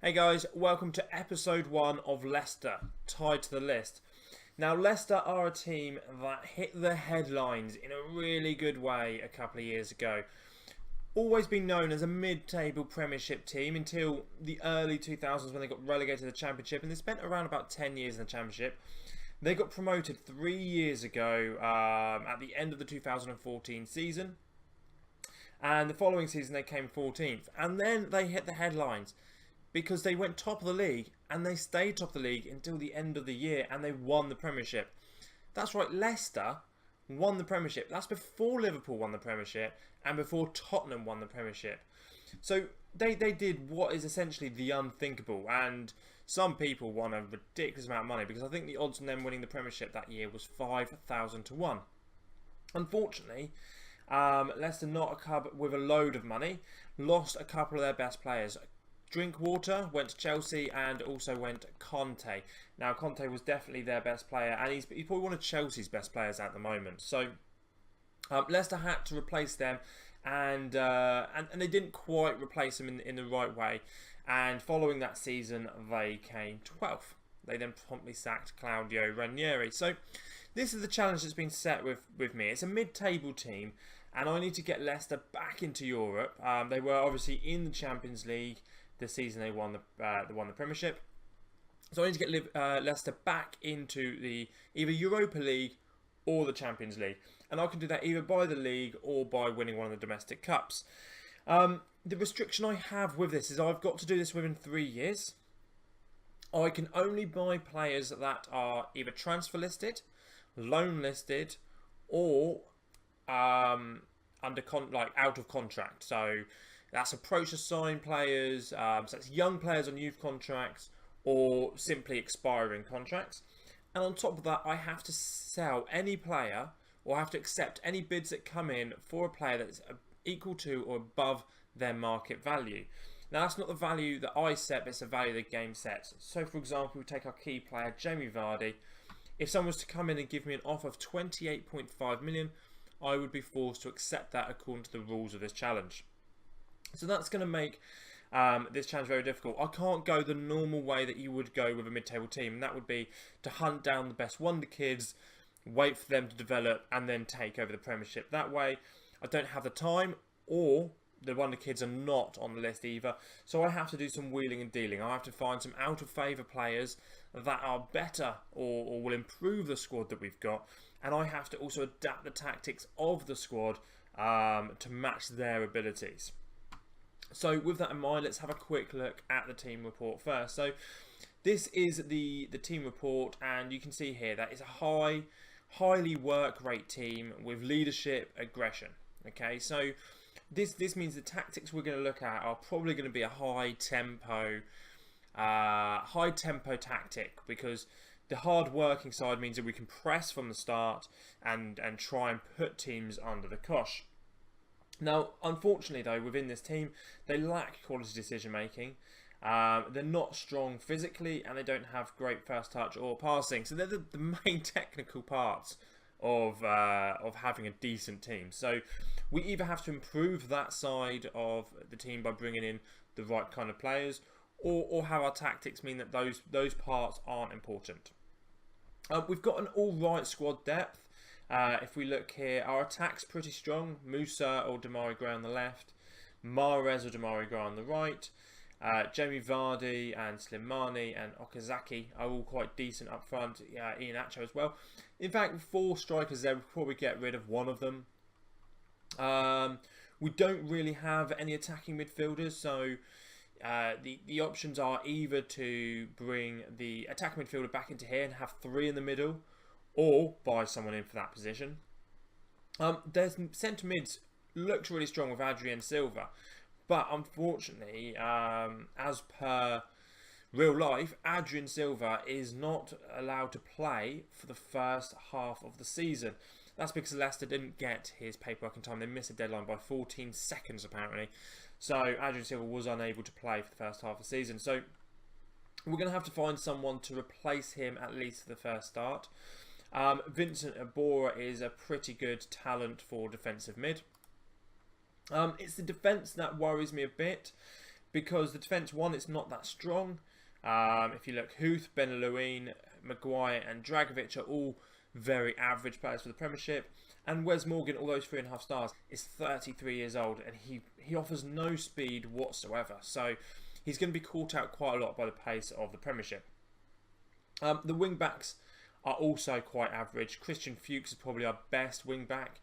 Hey guys, welcome to episode 1 of Leicester, tied to the list. Now, Leicester are a team that hit the headlines in a really good way a couple of years ago. Always been known as a mid-table Premiership team until the early 2000s when they got relegated to the Championship, and they spent around about 10 years in the Championship. They got promoted 3 years ago at the end of the 2014 season, and the following season they came 14th, and then they hit the headlines because they went top of the league and they stayed top of the league until the end of the year and they won the Premiership. That's right, Leicester won the Premiership. That's before Liverpool won the Premiership and before Tottenham won the Premiership. So they did what is essentially the unthinkable, and some people won a ridiculous amount of money because I think the odds on them winning the Premiership that year was 5,000 to 1. Unfortunately, Leicester, not a club with a load of money, lost a couple of their best players. Drinkwater went to Chelsea and also went Conte. Now, Conte was definitely their best player, and he's probably one of Chelsea's best players at the moment. So, Leicester had to replace them, and they didn't quite replace them in the right way. And following that season, they came 12th. They then promptly sacked Claudio Ranieri. So, this is the challenge that's been set with me. It's a mid-table team, and I need to get Leicester back into Europe. They were obviously in the Champions League the season they won the Premiership. So I need to get Leicester back into the either Europa League or the Champions League. And I can do that either by the league or by winning one of the domestic cups. The restriction I have with this is I've got to do this within 3 years. I can only buy players that are either transfer listed, loan listed, or out of contract. So that's approach to sign players, so that's young players on youth contracts or simply expiring contracts. And on top of that, I have to sell any player or I have to accept any bids that come in for a player that's equal to or above their market value. Now, that's not the value that I set, but it's the value the game sets. So, for example, we take our key player, Jamie Vardy. If someone was to come in and give me an offer of 28.5 million, I would be forced to accept that according to the rules of this challenge. So that's going to make this challenge very difficult. I can't go the normal way that you would go with a mid-table team, and that would be to hunt down the best wonder kids, wait for them to develop, and then take over the Premiership. That way, I don't have the time, or the wonder kids are not on the list either. So I have to do some wheeling and dealing. I have to find some out-of-favour players that are better or will improve the squad that we've got, and I have to also adapt the tactics of the squad to match their abilities. So with that in mind, let's have a quick look at the team report first. So this is the team report, and you can see here that it's a highly work rate team with leadership, aggression. Okay, so this means the tactics we're going to look at are probably going to be a high tempo tactic, because the hard working side means that we can press from the start and try and put teams under the cosh. Now, unfortunately, though, within this team, they lack quality decision making. They're not strong physically, and they don't have great first touch or passing. So they're the main technical parts of having a decent team. So we either have to improve that side of the team by bringing in the right kind of players, or have our tactics mean that those parts aren't important. We've got an all right squad depth. If we look here, our attack's pretty strong. Musa or Demarai Gray on the left, Mahrez or Demarai Gray on the right, Jamie Vardy and Slimani and Okazaki are all quite decent up front. Ian Acho as well. In fact, with 4 strikers there, we'll probably get rid of one of them. We don't really have any attacking midfielders, so the options are either to bring the attacking midfielder back into here and have 3 in the middle, or buy someone in for that position. Their centre mids looks really strong with Adrien Silva, but unfortunately, as per real life, Adrien Silva is not allowed to play for the first half of the season. That's because Leicester didn't get his paperwork in time. They missed a deadline by 14 seconds apparently. So Adrien Silva was unable to play for the first half of the season. So we're going to have to find someone to replace him at least for the first start. Vincent Abora is a pretty good talent for defensive mid. It's the defence that worries me a bit, because the defence, one, it's not that strong. If you look, Huth, Ben-Lewin, Maguire and Dragovic are all very average players for the Premiership. And Wes Morgan, all those 3.5 stars, is 33 years old and he offers no speed whatsoever. So he's going to be caught out quite a lot by the pace of the Premiership. The wing-backs are also quite average. Christian Fuchs is probably our best wing-back.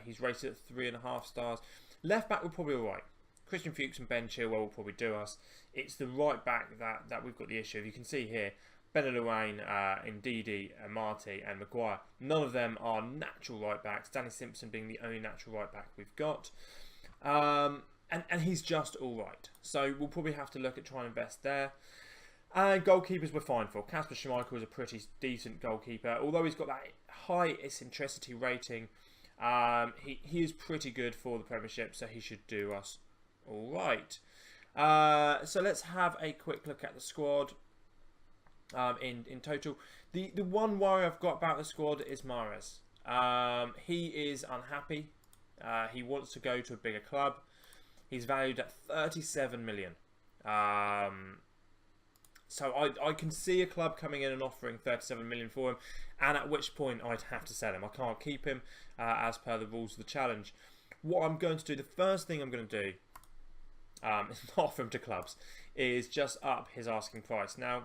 He's rated at 3.5 stars. Left-back, we're probably alright. Christian Fuchs and Ben Chilwell will probably do us. It's the right-back that we've got the issue. You can see here, Ben-Lewin, Ndidi, Marty and Maguire. None of them are natural right-backs. Danny Simpson being the only natural right-back we've got. And he's just alright. So we'll probably have to look at trying to invest there. And goalkeepers we're fine for. Kasper Schmeichel is a pretty decent goalkeeper. Although he's got that high eccentricity rating, he is pretty good for the Premiership, so he should do us alright. So let's have a quick look at the squad in total. The one worry I've got about the squad is Mahrez. He is unhappy. He wants to go to a bigger club. He's valued at 37 million. So I can see a club coming in and offering 37 million for him, and at which point I'd have to sell him. I can't keep him as per the rules of the challenge. What I'm going to do, the first thing I'm going to do, is not offer him to clubs, is just up his asking price. Now,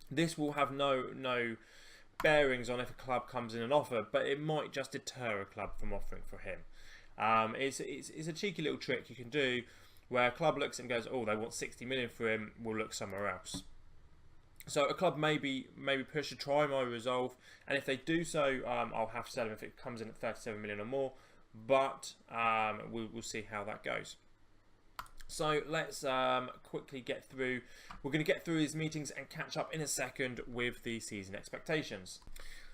this will have no bearings on if a club comes in and offer, but it might just deter a club from offering for him. It's a cheeky little trick you can do where a club looks and goes, oh, they want 60 million for him, we'll look somewhere else. So a club maybe push to try my resolve, and if they do so, I'll have to sell him if it comes in at 37 million or more, but we'll see how that goes. So let's quickly get through. We're going to get through these meetings and catch up in a second with the season expectations.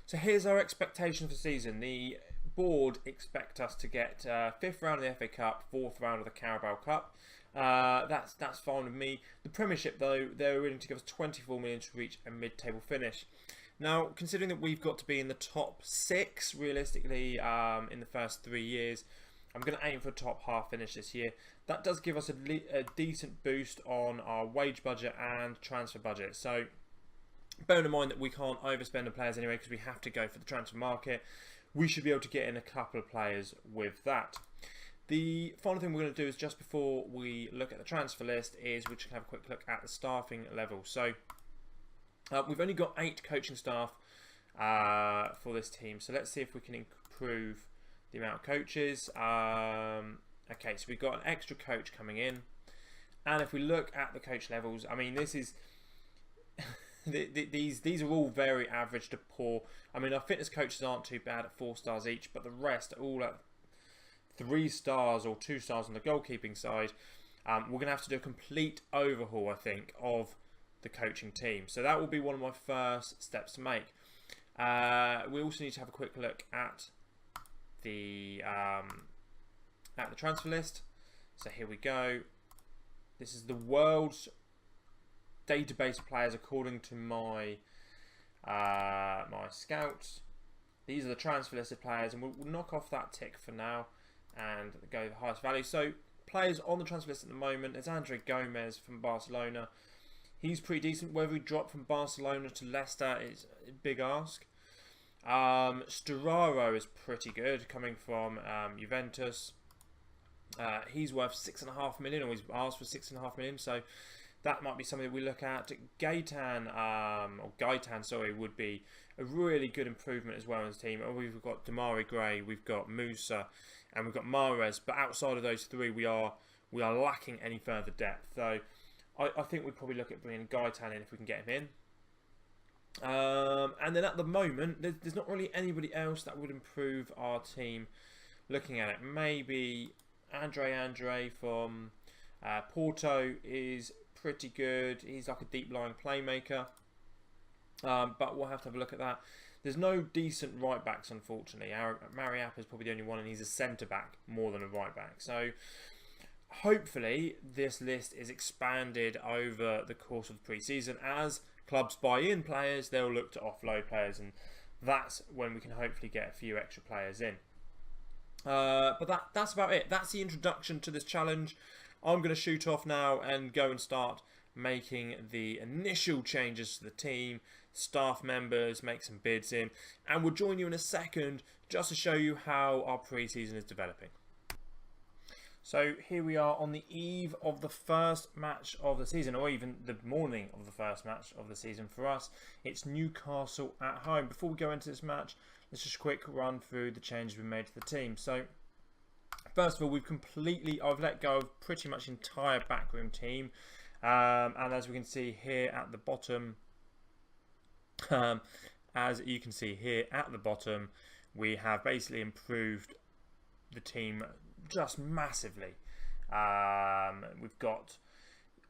So here's our expectation for the season. The board expect us to get 5th round of the FA Cup, 4th round of the Carabao Cup. That's fine with me. The Premiership, though, they're willing to give us 24 million to reach a mid-table finish. Now, considering that we've got to be in the top 6 realistically in the first 3 years, I'm going to aim for a top half finish this year. That does give us a decent boost on our wage budget and transfer budget. So, bearing in mind that we can't overspend on players anyway because we have to go for the transfer market, we should be able to get in a couple of players with that. The final thing we're going to do is, just before we look at the transfer list, is we should have a quick look at the staffing level. So we've only got 8 coaching staff for this team. So let's see if we can improve the amount of coaches. Okay, so we've got an extra coach coming in. And if we look at the coach levels, I mean, this is... these are all very average to poor. I mean, our fitness coaches aren't too bad at 4 stars each, but the rest are all at 3 stars or 2 stars on the goalkeeping side. We're going to have to do a complete overhaul, I think, of the coaching team. So that will be one of my first steps to make. We also need to have a quick look at the transfer list. So here we go. This is the world's database of players according to my my scouts. These are the transfer list of players, and we'll knock off that tick for now and go with the highest value. So players on the transfer list at the moment, there's Andre Gomez from Barcelona. He's pretty decent. Whether he dropped from Barcelona to Leicester is a big ask. Storaro is pretty good, coming from Juventus. He's worth 6.5 million, or he's asked for 6.5 million, so that might be something that we look at. Gaetan, would be a really good improvement as well in the team. We've got Damari Gray, we've got Musa, and we've got Mahrez. But outside of those 3, we are lacking any further depth. So I think we'd probably look at bringing Gaetan in if we can get him in. And then at the moment, there's not really anybody else that would improve our team. Looking at it, maybe Andre from Porto is pretty good. He's like a deep lying playmaker, but we'll have to have a look at that. There's no decent right backs, unfortunately. Mariappa is probably the only one, and he's a centre back more than a right back. So hopefully this list is expanded over the course of the pre-season. As clubs buy in players, they'll look to offload players, and that's when we can hopefully get a few extra players in. But that's about it. That's the introduction to this challenge. I'm going to shoot off now and go and start making the initial changes to the team, staff members, make some bids in, and we'll join you in a second just to show you how our pre-season is developing. So here we are on the eve of the first match of the season, or even the morning of the first match of the season for us. It's Newcastle at home. Before we go into this match, let's just quick run through the changes we've made to the team. So first of all, I've let go of pretty much the entire backroom team. And as we can see here at the bottom, we have basically improved the team just massively. We've got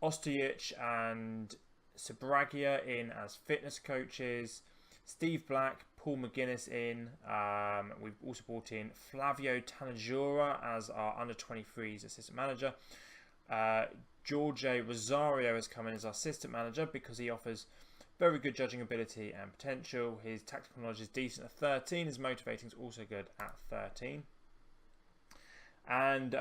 Ostojic and Sabragia in as fitness coaches, Steve Black, Paul McGuinness in. We've also brought in Flavio Tanajura as our under-23s assistant manager. Jorge Rosario has come in as our assistant manager because he offers very good judging ability and potential. His tactical knowledge is decent at 13. His motivating is also good at 13. And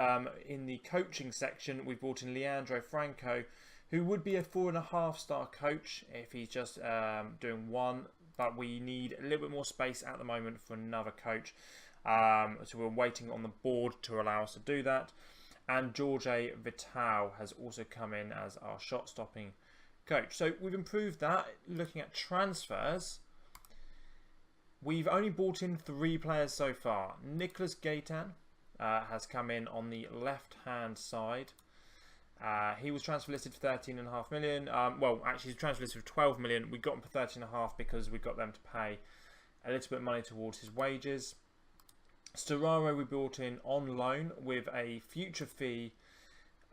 in the coaching section, we've brought in Leandro Franco, who would be a 4.5-star coach if he's just doing one. But we need a little bit more space at the moment for another coach. So we're waiting on the board to allow us to do that. And Jorge Vital has also come in as our shot-stopping coach. So we've improved that. Looking at transfers, we've only brought in 3 players so far. Nicholas Gaitan has come in on the left-hand side. He was transfer listed for 13.5 million. Well, actually, he's transfer listed for 12 million. We got him for 13.5 because we got them to pay a little bit of money towards his wages. Storaro we brought in on loan with a future fee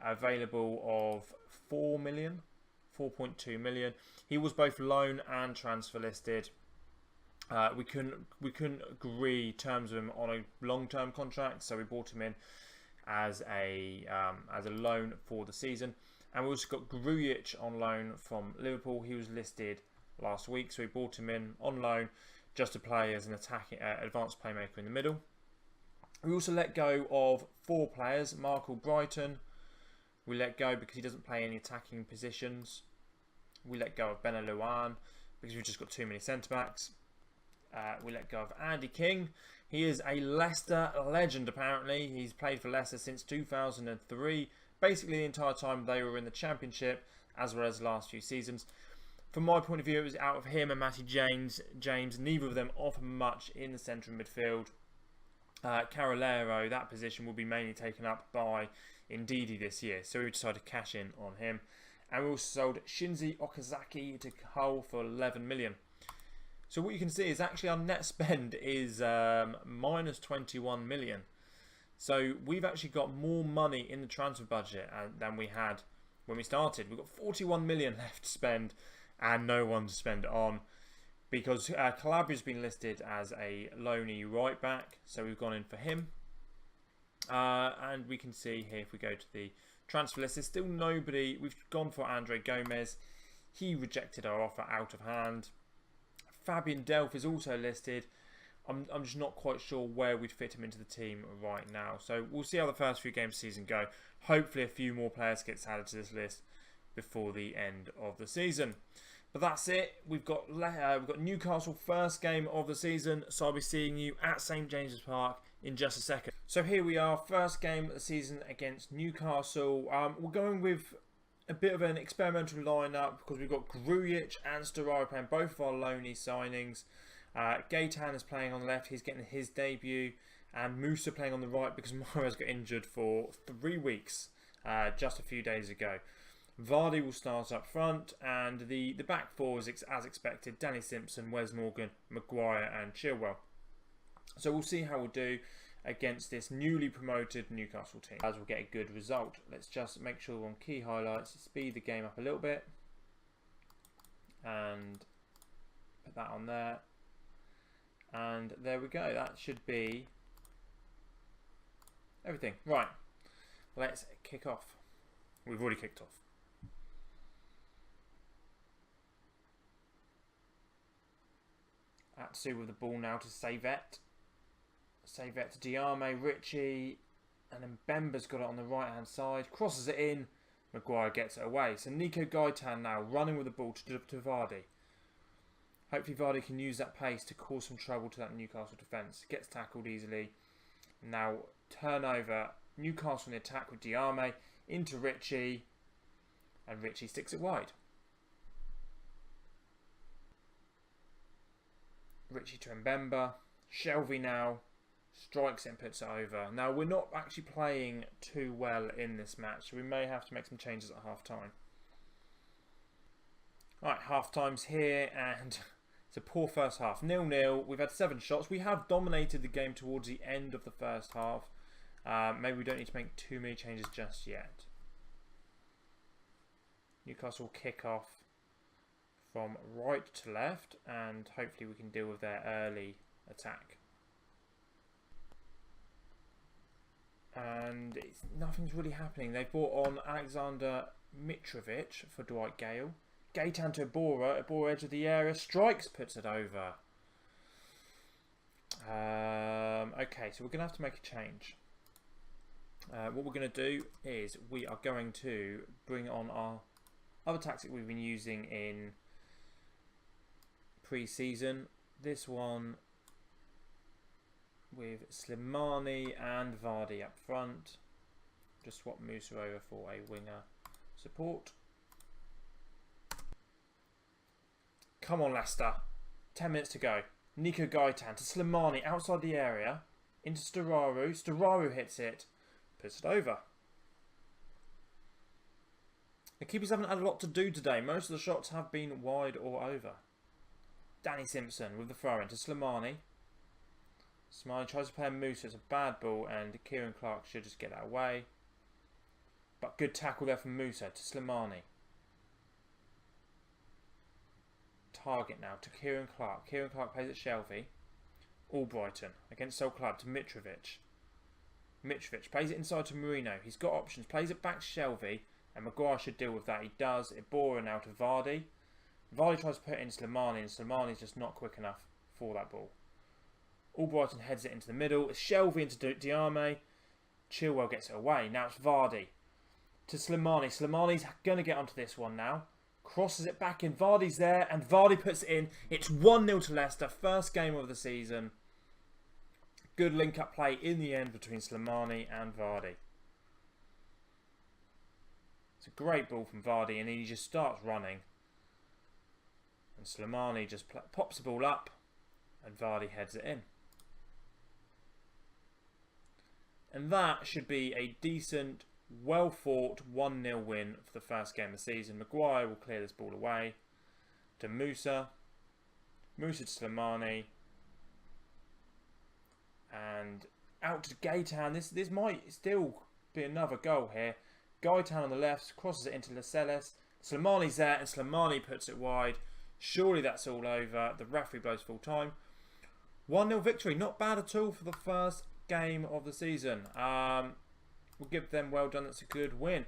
available of 4.2 million. He was both loan and transfer listed. We couldn't agree terms with him on a long-term contract, so we brought him in as a loan for the season. And we also got Grujic on loan from Liverpool. He was listed last week, so we brought him in on loan just to play as an attacking advanced playmaker in the middle. We also let go of 4 players. Marco Brighton we let go because he doesn't play any attacking positions. We let go of Benalouan because we've just got too many centre-backs. We let go of Andy King. He is a Leicester legend, apparently. He's played for Leicester since 2003. Basically, the entire time they were in the Championship, as well as the last few seasons. From my point of view, it was out of him and Matty James. Neither of them offer much in the centre of midfield. Carolero, that position will be mainly taken up by Ndidi this year, so we decided to cash in on him. And we also sold Shinji Okazaki to Hull for 11 million. So what you can see is actually our net spend is minus 21 million. So we've actually got more money in the transfer budget than we had when we started. We've got 41 million left to spend and no one to spend it on. Because Calabria's been listed as a loanee right back, so we've gone in for him. And we can see here, if we go to the transfer list, there's still nobody. We've gone for Andre Gomez. He rejected our offer out of hand. Fabian Delph is also listed. I'm just not quite sure where we'd fit him into the team right now. So we'll see how the first few games of the season go. Hopefully a few more players get added to this list before the end of the season. But that's it. We've got Newcastle first game of the season, so I'll be seeing you at St James's Park in just a second. So here we are, first game of the season against Newcastle. We're going with a bit of an experimental lineup because we've got Grujic and Storaro playing both of our loanee signings. Gaitan is playing on the left, he's getting his debut, and Musa playing on the right because Mahrez got injured for 3 weeks just a few days ago. Vardy will start up front, and the back four is as expected: Danny Simpson, Wes Morgan, Maguire and Chilwell. So we'll see how we'll do against this newly promoted Newcastle team, as we'll get a good result. Let's just make sure we're on key highlights, speed the game up a little bit, and put that on there. And there we go, that should be everything. Right, let's kick off. We've already kicked off. Atsu with the ball now to Savet. Savet to Diame, Ritchie, And then Bemba's got it on the right-hand side. Crosses it in. Maguire gets it away. So Nico Gaitan now running with the ball to Vardy. Hopefully Vardy can use that pace to cause some trouble to that Newcastle defence. Gets tackled easily. Now turnover. Newcastle in the attack with Diame. Into Richie. And Richie sticks it wide. Richie to Mbemba. Shelvey now strikes it and puts it over. Now, we're not actually playing too well in this match, so we may have to make some changes at half-time. Right, half-time's here, and it's a poor first half. 0-0. We've had 7 shots. We have dominated the game towards the end of the first half. Maybe we don't need to make too many changes just yet. Newcastle kick off from right to left, and hopefully we can deal with their early attack. And nothing's really happening. They've brought on Alexander Mitrovic for Dwight Gale. Gaitan to Ibora. Ibora edge of the area. Strikes, puts it over. Okay, so we're going to have to make a change. What we're going to do is we are going to bring on our other tactic we've been using in pre-season. This one with Slimani and Vardy up front. Just swap Musa over for a winger support. Come on, Leicester. 10 minutes to go. Nico Gaitan to Slimani outside the area. Into Storaru. Storaru hits it. Puts it over. The keepers haven't had a lot to do today. Most of the shots have been wide or over. Danny Simpson with the throw in to Slimani. Slimani tries to play a Musa. It's a bad ball, and Kieran Clark should just get that away. But good tackle there from Musa to Slimani. Target now to Kieran Clark. Kieran Clark plays at Shelvey. Albrighton against Sol Club to Mitrovic. Mitrovic plays it inside to Marino. He's got options. Plays it back to Shelvey, and Maguire should deal with that. He does. Ibora now to Vardy. Vardy tries to put it in Slimani, and Slimani's just not quick enough for that ball. Albrighton heads it into the middle. It's Shelvey into Diame. Chilwell gets it away. Now it's Vardy to Slimani. Slimani's going to get onto this one now. Crosses it back in. Vardy's there, and Vardy puts it in. It's 1-0 to Leicester. First game of the season. Good link-up play in the end between Slimani and Vardy. It's a great ball from Vardy, and he just starts running. And Slimani just pops the ball up, and Vardy heads it in. And that should be a decent, well-fought 1-0 win for the first game of the season. Maguire will clear this ball away to Musa. Musa to Slimani. And out to Gaitan. This might still be another goal here. Gaitan on the left, crosses it into Lascelles. Slimani's there, and Slimani puts it wide. Surely that's all over. The referee blows full time. 1-0 victory. Not bad at all for the first game of the season. We'll give them well done. That's a good win.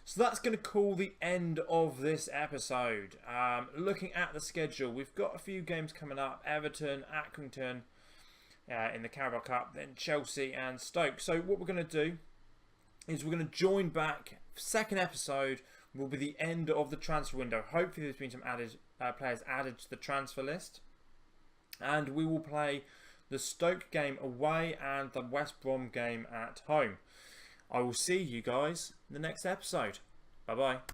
So that's going to call the end of this episode. Looking at the schedule, we've got a few games coming up. Everton, Accrington in the Carabao Cup, then Chelsea and Stoke. So what we're going to do is we're going to join back. Second episode will be the end of the transfer window. Hopefully there's been some players added to the transfer list. And we will play the Stoke game away and the West Brom game at home. I will see you guys in the next episode. Bye-bye.